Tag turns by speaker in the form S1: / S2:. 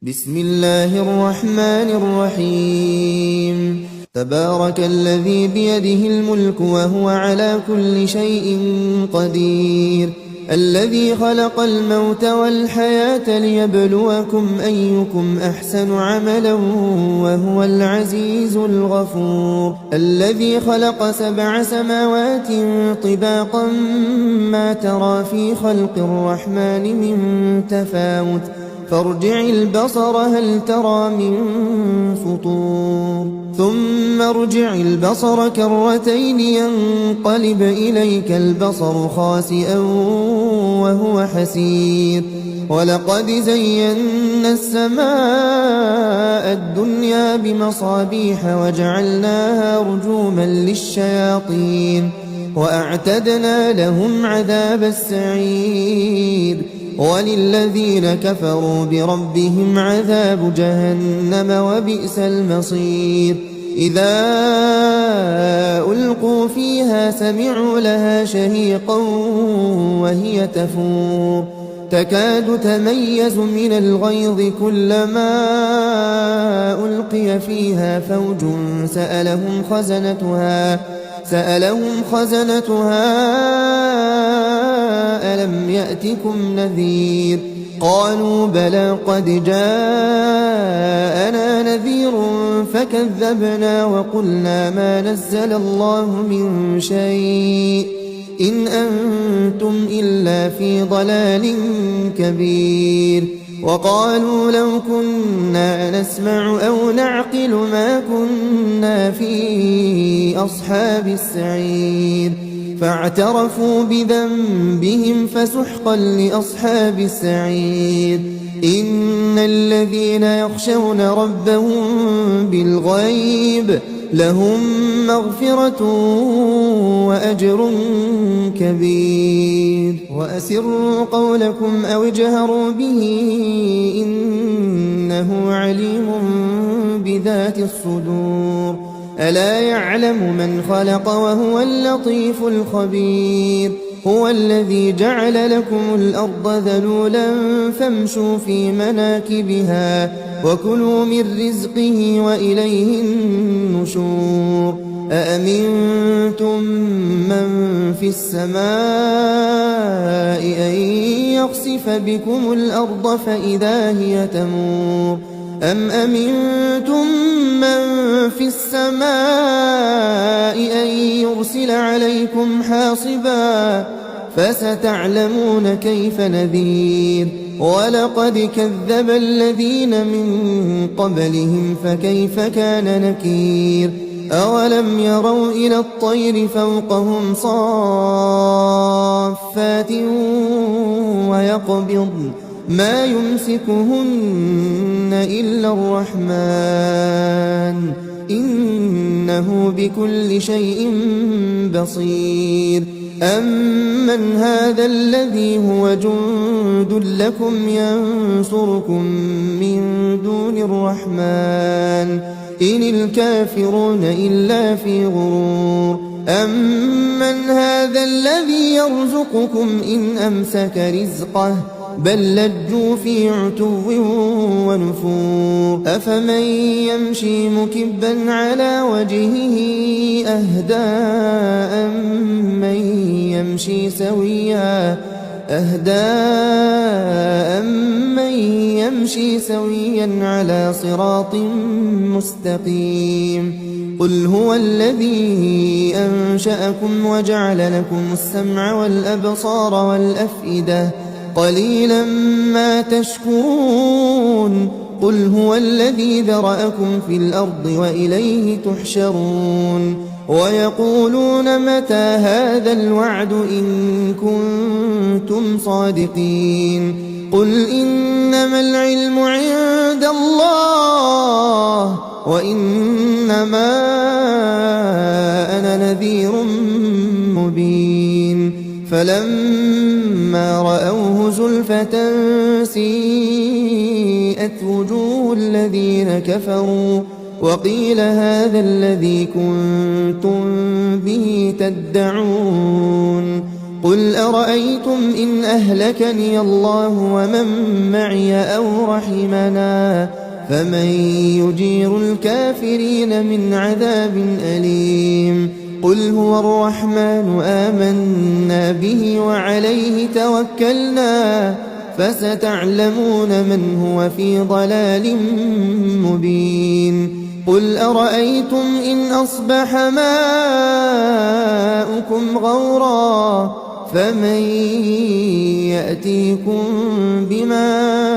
S1: بسم الله الرحمن الرحيم تبارك الذي بيده الملك وهو على كل شيء قدير الذي خلق الموت والحياة ليبلوكم أيكم أحسن عملا وهو العزيز الغفور الذي خلق 7 سماوات طباقا ما ترى في خلق الرحمن من تفاوت فارجع البصر هل ترى من فطور ثم ارجع البصر كرتين ينقلب إليك البصر خاسئا وهو حسير ولقد زينا السماء الدنيا بمصابيح وجعلناها رجوما للشياطين وأعتدنا لهم عذاب السعير وللذين كفروا بربهم عذاب جهنم وبئس المصير إذا ألقوا فيها سمعوا لها شهيقا وهي تفور تكاد تميز من الغيظ كلما ألقي فيها فوج سألهم خزنتها ألم يأتكم نذير قالوا بلى قد جاءنا نذير فكذبنا وقلنا ما نزل الله من شيء إن أنتم إلا في ضلال كبير وقالوا لو كنا نسمع أو نعقل ما كنا في أصحاب السعير فاعترفوا بذنبهم فسحقا لأصحاب السعير إن الذين يخشون ربهم بالغيب لهم مغفرة وأجر كبير وأسروا قولكم أو اجهروا به إنه عليم بذات الصدور ألا يعلم من خلق وهو اللطيف الخبير هو الذي جعل لكم الأرض ذلولا فامشوا في مناكبها وكلوا من رزقه وإليه النشور أأمنتم من في السماء أن يخسف بكم الأرض فإذا هي تمور أم أمنتم من في السماء أن يرسل عليكم حاصبا فستعلمون كيف نذير ولقد كذب الذين من قبلهم فكيف كان نكير أولم يروا إلى الطير فوقهم صافات ويقبضن ما يمسكهن إلا الرحمن إنه بكل شيء بصير أمن هذا الذي هو جند لكم ينصركم من دون الرحمن إن الكافرون إلا في غرور أمن هذا الذي يرزقكم إن أمسك رزقه بل لجوا في عتو ونفور أفمن يمشي مكبا على وجهه أهدى أمن يمشي سويا على صراط مستقيم قل هو الذي أنشأكم وجعل لكم السمع والأبصار والأفئدة قليلا ما تشكرون قل هو الذي ذرأكم في الأرض وإليه تحشرون ويقولون متى هذا الوعد إن كنتم صادقين قل إنما العلم عند الله وإنما أنا نذير مبين فلما رأوه زلفة سيئت وجوه الذين كفروا وقيل هذا الذي كنتم به تدعون قل أرأيتم إن أهلكني الله ومن معي أو رحمنا فمن يجير الكافرين من عذاب أليم قل هو الرحمن آمنا به وعليه توكلنا فستعلمون من هو في ضلال مبين قل أرأيتم إن أصبح ماؤكم غورا فمن يأتيكم بماء